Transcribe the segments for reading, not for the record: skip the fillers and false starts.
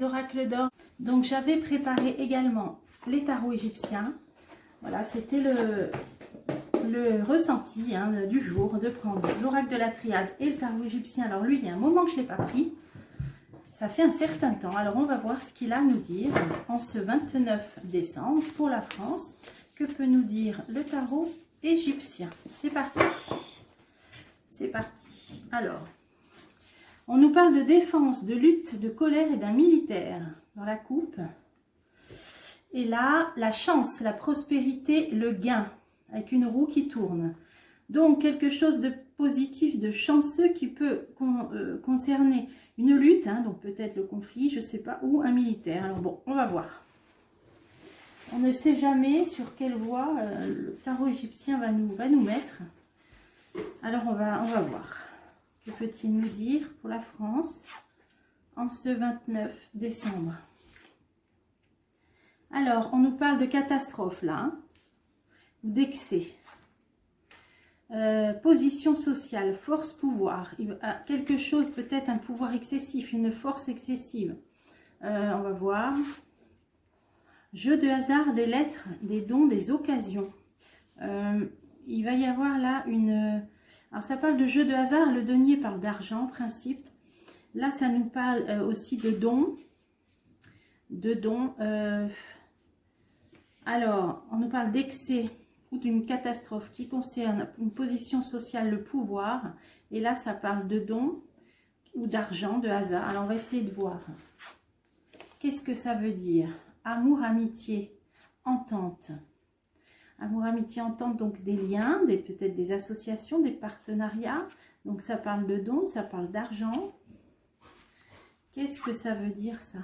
les oracles d'or. Donc j'avais préparé également les tarots égyptiens. Voilà, c'était le ressenti hein, du jour, de prendre l'oracle de la triade et le tarot égyptien. Alors lui, il y a un moment que je ne l'ai pas pris. Ça fait un certain temps. Alors on va voir ce qu'il a à nous dire en ce 29 décembre pour la France. Que peut nous dire le tarot égyptien? C'est parti. C'est parti. Alors, on nous parle de défense, de lutte, de colère et d'un militaire dans la coupe. Et là, la chance, la prospérité, le gain, avec une roue qui tourne. Donc, quelque chose de positif, de chanceux qui peut concerner une lutte, hein, donc peut-être le conflit, je ne sais pas, ou un militaire. Alors bon, on va voir. On ne sait jamais sur quelle voie le tarot égyptien va nous mettre. Alors, on va voir. Que peut-il nous dire pour la France en ce 29 décembre? Alors, on nous parle de catastrophe là, hein, d'excès. Position sociale, force, pouvoir. Quelque chose, peut-être un pouvoir excessif, une force excessive. On va voir. Jeu de hasard, des lettres, des dons, des occasions. Il va y avoir là une... Alors ça parle de jeu de hasard, le denier parle d'argent, principe. Là, ça nous parle aussi de dons. De dons. Alors, on nous parle d'excès ou d'une catastrophe qui concerne une position sociale, le pouvoir. Et là, ça parle de dons ou d'argent, de hasard. Alors, on va essayer de voir. Qu'est-ce que ça veut dire? Amour, amitié, entente. Amour, amitié, entente, donc des liens, peut-être des associations, des partenariats. Donc ça parle de dons, ça parle d'argent. Qu'est-ce que ça veut dire ça?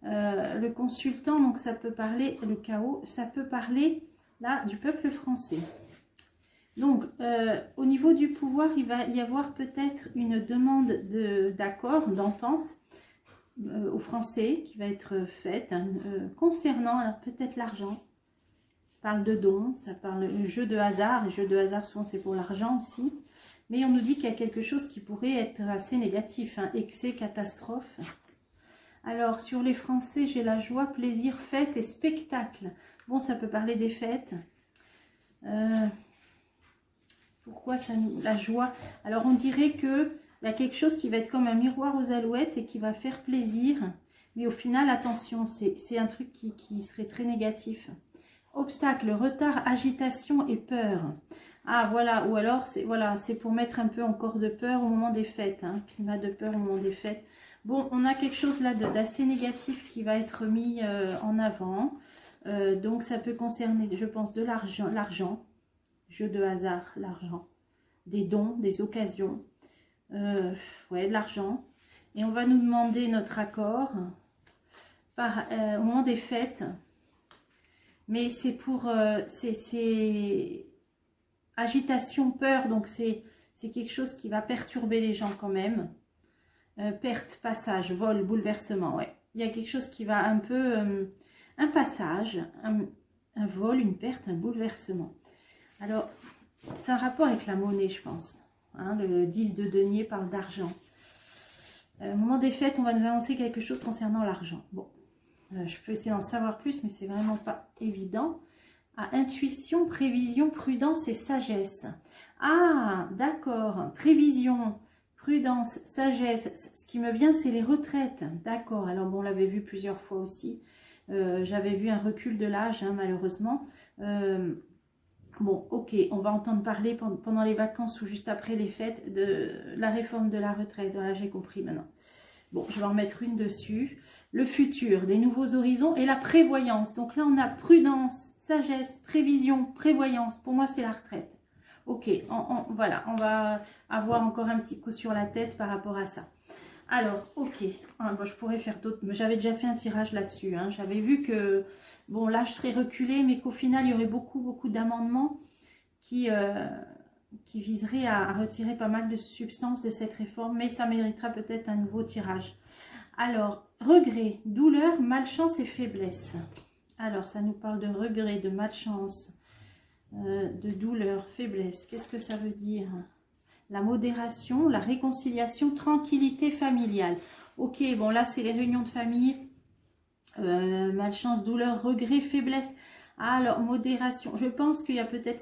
Le consultant, donc ça peut parler, le chaos, ça peut parler là du peuple français. Donc au niveau du pouvoir, il va y avoir peut-être une demande d'accord, d'entente aux Français qui va être faite hein, concernant alors peut-être l'argent. Parle de dons, ça parle de jeu de hasard. Le jeu de hasard, souvent, c'est pour l'argent aussi. Mais on nous dit qu'il y a quelque chose qui pourrait être assez négatif. Hein, excès, catastrophe. Alors, sur les Français, j'ai la joie, plaisir, fête et spectacle. Bon, ça peut parler des fêtes. Pourquoi ça nous... La joie. Alors, on dirait qu'il y a quelque chose qui va être comme un miroir aux alouettes et qui va faire plaisir. Mais au final, attention, c'est un truc qui serait très négatif. Obstacle, retard, agitation et peur. Ah voilà, ou alors c'est pour mettre un peu encore de peur au moment des fêtes. Hein, climat de peur au moment des fêtes. Bon, on a quelque chose là d'assez négatif qui va être mis en avant. Donc ça peut concerner, je pense, de l'argent, jeu de hasard, l'argent, des dons, des occasions, ouais, de l'argent. Et on va nous demander notre accord au moment des fêtes. Mais c'est pour... c'est agitation, peur, donc c'est quelque chose qui va perturber les gens quand même. Perte, passage, vol, bouleversement, ouais. Il y a quelque chose qui va un peu... un passage, un vol, une perte, un bouleversement. Alors, c'est un rapport avec la monnaie, je pense. Hein, le 10 de denier parle d'argent. Au moment des fêtes, on va nous annoncer quelque chose concernant l'argent. Bon. Je peux essayer d'en savoir plus, mais c'est vraiment pas évident. À intuition, prévision, prudence et sagesse. Ah, d'accord. Prévision, prudence, sagesse. Ce qui me vient, c'est les retraites. D'accord. Alors, bon, on l'avait vu plusieurs fois aussi. J'avais vu un recul de l'âge, hein, malheureusement. Bon, ok. On va entendre parler pendant les vacances ou juste après les fêtes de la réforme de la retraite. Voilà, j'ai compris maintenant. Bon, je vais en mettre une dessus. Le futur, des nouveaux horizons et la prévoyance. Donc là, on a prudence, sagesse, prévision, prévoyance. Pour moi, c'est la retraite. Ok, voilà, on va avoir encore un petit coup sur la tête par rapport à ça. Alors, ok, bon, je pourrais faire d'autres, mais j'avais déjà fait un tirage là-dessus. Hein. J'avais vu que, bon, là, je serais reculée, mais qu'au final, il y aurait beaucoup d'amendements qui viserait à retirer pas mal de substances de cette réforme, mais ça méritera peut-être un nouveau tirage. Alors, regret, douleur, malchance et faiblesse. Alors, ça nous parle de regret, de malchance, de douleur, faiblesse. Qu'est-ce que ça veut dire? La modération, la réconciliation, tranquillité familiale. Ok, bon là c'est les réunions de famille, malchance, douleur, regret, faiblesse. Alors, modération. Je pense qu'il y a peut-être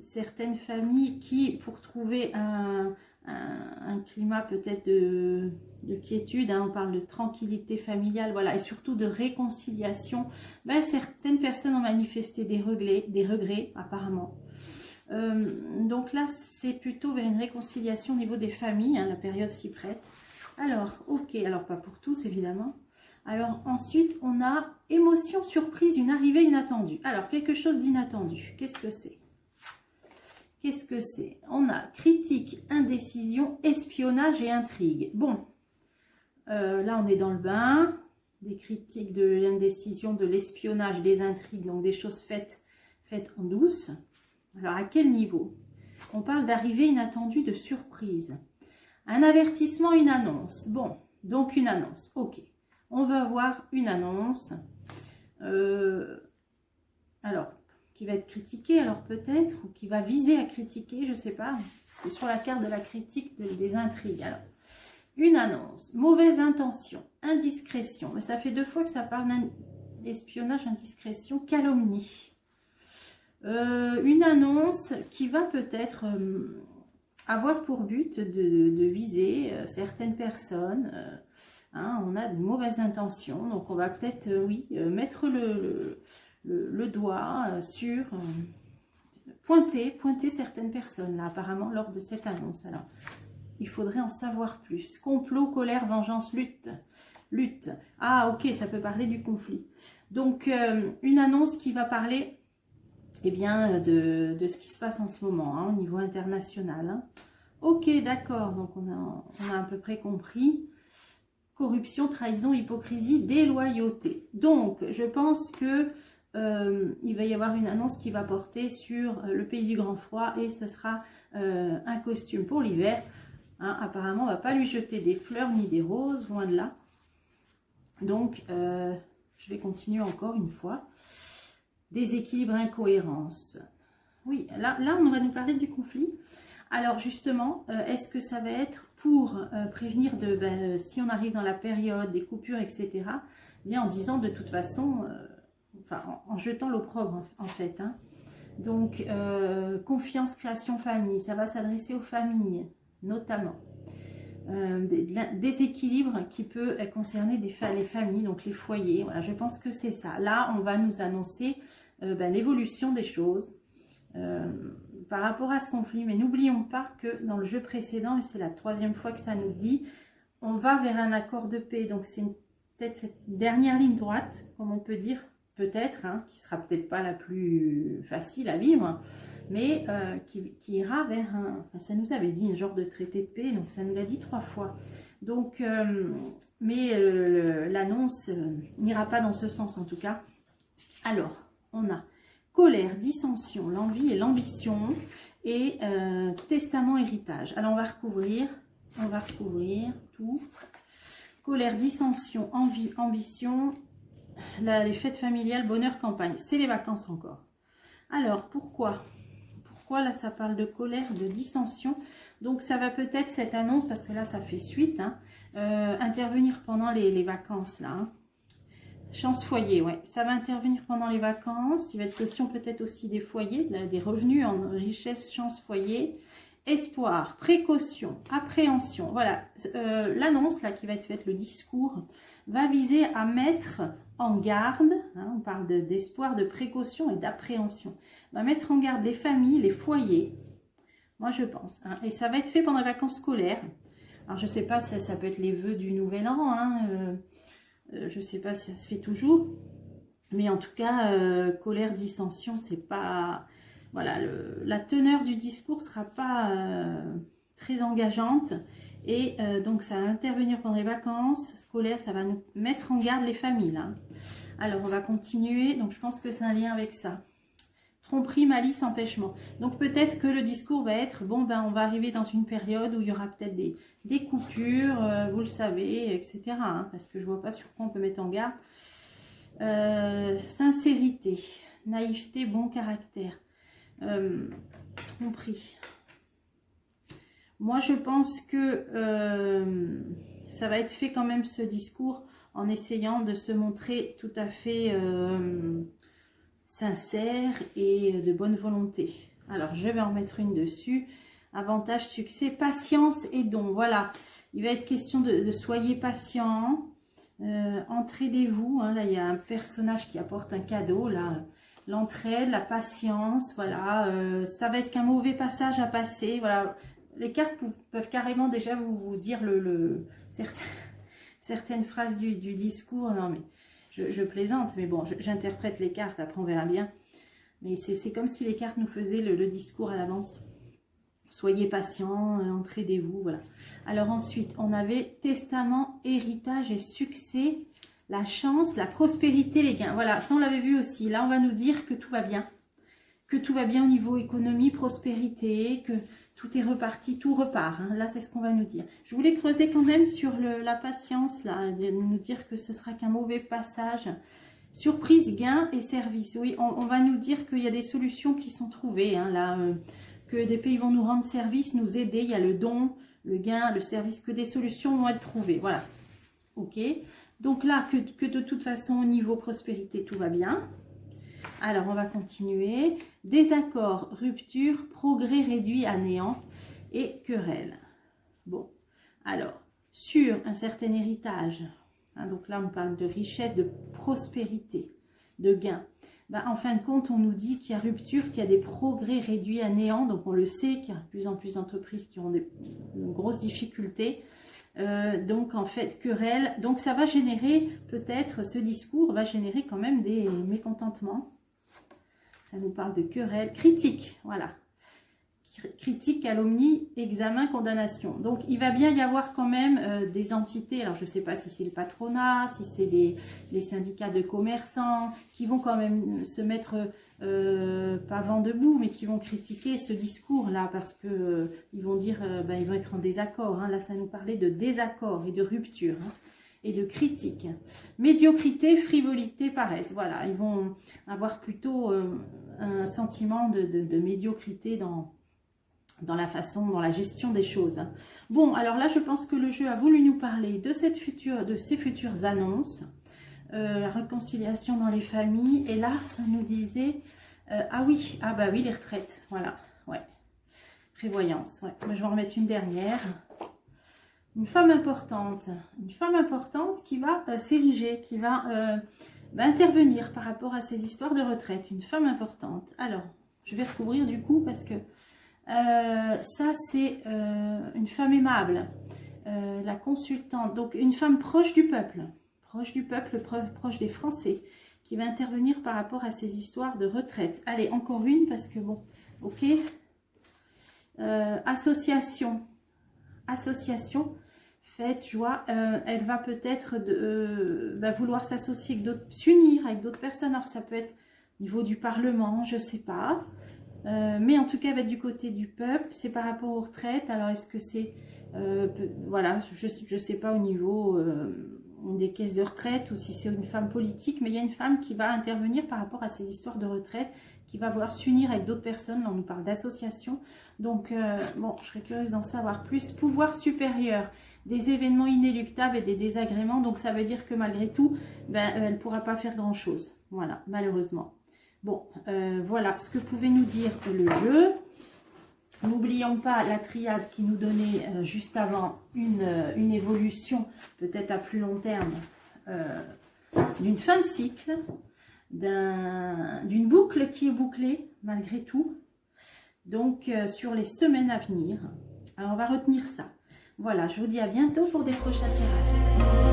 certaines familles qui, pour trouver un climat peut-être de quiétude, hein, on parle de tranquillité familiale, voilà, et surtout de réconciliation, ben, certaines personnes ont manifesté des regrets apparemment. Donc là, c'est plutôt vers une réconciliation au niveau des familles, hein, la période s'y prête. Alors, ok, alors pas pour tous évidemment. Alors ensuite, on a émotion, surprise, une arrivée inattendue. Alors, quelque chose d'inattendu, qu'est-ce que c'est? Qu'est-ce que c'est? On a critique, indécision, espionnage et intrigue. Bon, là on est dans le bain, des critiques, de l'indécision, de l'espionnage, des intrigues, donc des choses faites en douce. Alors à quel niveau? On parle d'arrivée inattendue, de surprise. Un avertissement, une annonce. Bon, donc une annonce, ok. On va avoir une annonce. Alors, qui va être critiquée, alors peut-être, ou qui va viser à critiquer, je ne sais pas. C'était sur la carte de la critique des intrigues. Alors, une annonce, mauvaise intention, indiscrétion. Mais ça fait 2 fois que ça parle d'espionnage, indiscrétion, calomnie. Une annonce qui va peut-être avoir pour but de viser certaines personnes. Hein, on a de mauvaises intentions, donc on va peut-être, oui, mettre le doigt sur, pointer certaines personnes, là, apparemment, lors de cette annonce. Alors, il faudrait en savoir plus. Complot, colère, vengeance, lutte. Ah, ok, ça peut parler du conflit. Donc, une annonce qui va parler, eh bien, de ce qui se passe en ce moment, hein, au niveau international. Hein. Ok, d'accord, donc on a à peu près compris. Corruption, trahison, hypocrisie, déloyauté. Donc, je pense que il va y avoir une annonce qui va porter sur le pays du grand froid et ce sera un costume pour l'hiver. Hein, apparemment, on ne va pas lui jeter des fleurs ni des roses, loin de là. Donc, je vais continuer encore une fois. Déséquilibre, incohérence. Oui, là, on va nous parler du conflit. Alors justement, est-ce que ça va être pour prévenir si on arrive dans la période des coupures, etc. Bien en disant de toute façon, enfin en jetant l'opprobre en fait. Hein. Donc confiance, création, famille, ça va s'adresser aux familles notamment. Déséquilibre qui peut concerner les familles, donc les foyers. Voilà, je pense que c'est ça. Là, on va nous annoncer l'évolution des choses. Par rapport à ce conflit, mais n'oublions pas que dans le jeu précédent, et c'est la 3e fois que ça nous dit, on va vers un accord de paix, donc c'est peut-être cette dernière ligne droite, comme on peut dire, peut-être, hein, qui sera peut-être pas la plus facile à vivre, mais qui ira vers enfin, ça nous avait dit un genre de traité de paix, donc ça nous l'a dit 3 fois. Donc, mais l'annonce n'ira pas dans ce sens en tout cas. Alors, on a colère, dissension, l'envie et l'ambition et testament, héritage. Alors on va recouvrir tout. Colère, dissension, envie, ambition, les fêtes familiales, bonheur, campagne. C'est les vacances encore. Alors pourquoi là ça parle de colère, de dissension? Donc ça va peut-être cette annonce, parce que là ça fait suite, hein, intervenir pendant les vacances là. Hein. Chance foyer, ouais. Ça va intervenir pendant les vacances. Il va être question peut-être aussi des foyers, des revenus en richesse, chance foyer. Espoir, précaution, appréhension. Voilà, l'annonce là qui va être faite, le discours, va viser à mettre en garde, hein, on parle d'espoir, de précaution et d'appréhension. Va mettre en garde les familles, les foyers, moi je pense. Hein, et ça va être fait pendant les vacances scolaires. Alors je ne sais pas, ça peut être les vœux du nouvel an, hein, je ne sais pas si ça se fait toujours, mais en tout cas, colère, dissension, c'est pas... Voilà, la teneur du discours ne sera pas très engageante. Et donc, ça va intervenir pendant les vacances scolaires, ça va nous mettre en garde les familles. Là. Alors, on va continuer. Donc, je pense que c'est un lien avec ça. Tromperie, malice, empêchement. Donc, peut-être que le discours va être, bon, ben, on va arriver dans une période où il y aura peut-être des coupures, vous le savez, etc. Hein, parce que je ne vois pas sur quoi on peut mettre en garde. Sincérité, naïveté, bon caractère. Tromperie. Moi, je pense que ça va être fait quand même ce discours en essayant de se montrer tout à fait sincère et de bonne volonté. Alors, je vais en mettre une dessus. Avantage, succès, patience et don. Voilà, il va être question de soyez patient, entraidez-vous. Hein, là, il y a un personnage qui apporte un cadeau. Là, l'entraide, la patience, voilà. Ça va être qu'un mauvais passage à passer. Voilà, les cartes peuvent carrément déjà vous dire certaines phrases du discours. Non, mais je plaisante, mais bon, j'interprète les cartes, après on verra bien. Mais c'est comme si les cartes nous faisaient le discours à l'avance. Soyez patient, entraidez-vous, voilà. Alors ensuite, on avait testament, héritage et succès, la chance, la prospérité, les gains. Voilà, ça on l'avait vu aussi. Là, on va nous dire que tout va bien. Que tout va bien au niveau économie, prospérité, que tout est reparti, tout repart. Hein. Là, c'est ce qu'on va nous dire. Je voulais creuser quand même sur la patience, là, de nous dire que ce sera qu'un mauvais passage. Surprise, gain et service. Oui, on va nous dire qu'il y a des solutions qui sont trouvées, hein, là, que des pays vont nous rendre service, nous aider. Il y a le don, le gain, le service, que des solutions vont être trouvées. Voilà. Ok. Donc là, que de toute façon, au niveau prospérité, tout va bien. Alors, on va continuer. Désaccord, rupture, progrès réduit à néant et querelle. Bon, alors, sur un certain héritage, hein, donc là, on parle de richesse, de prospérité, de gain. Ben, en fin de compte, on nous dit qu'il y a rupture, qu'il y a des progrès réduits à néant. Donc, on le sait qu'il y a de plus en plus d'entreprises qui ont de grosses difficultés. Donc, en fait, querelle. Donc, ça va générer, peut-être, ce discours va générer quand même des mécontentements. Ça nous parle de querelle, critique, voilà. Critique, calomnie, examen, condamnation. Donc, il va bien y avoir quand même des entités, alors je ne sais pas si c'est le patronat, si c'est les syndicats de commerçants, qui vont quand même se mettre, pas vent debout, mais qui vont critiquer ce discours-là, parce que ils vont dire, ils vont être en désaccord. Hein. Là, ça nous parlait de désaccord et de rupture. Hein. Et de critique. Médiocrité, frivolité, paresse. Voilà, ils vont avoir plutôt un sentiment de médiocrité dans la façon, dans la gestion des choses. Bon, alors là, je pense que le jeu a voulu nous parler de ces futures annonces, la réconciliation dans les familles. Et là, ça nous disait, ah oui, les retraites. Voilà, ouais. Prévoyance, ouais. Moi, je vais en remettre une dernière. Une femme importante qui va s'ériger, qui va intervenir par rapport à ces histoires de retraite. Une femme importante. Alors, je vais recouvrir du coup parce que ça, c'est une femme aimable, la consultante. Donc, une femme proche du peuple, proche des Français, qui va intervenir par rapport à ces histoires de retraite. Allez, encore une parce que bon, ok. Association. Fête, joie, elle va peut-être vouloir s'associer avec d'autres, s'unir avec d'autres personnes. Alors ça peut être au niveau du Parlement, je ne sais pas. Mais en tout cas, elle va être du côté du peuple. C'est par rapport aux retraites. Alors est-ce que c'est, voilà, je ne sais pas au niveau des caisses de retraite ou si c'est une femme politique. Mais il y a une femme qui va intervenir par rapport à ces histoires de retraite, qui va vouloir s'unir avec d'autres personnes. Là, on nous parle d'association. Donc, bon, je serais curieuse d'en savoir plus. Pouvoir supérieur, des événements inéluctables et des désagréments. Donc, ça veut dire que malgré tout, elle ne pourra pas faire grand-chose. Voilà, malheureusement. Bon, voilà ce que pouvait nous dire le jeu. N'oublions pas la triade qui nous donnait juste avant une évolution, peut-être à plus long terme, d'une fin de cycle, d'une boucle qui est bouclée, malgré tout. Donc, sur les semaines à venir. Alors, on va retenir ça. Voilà, je vous dis à bientôt pour des prochains tirages.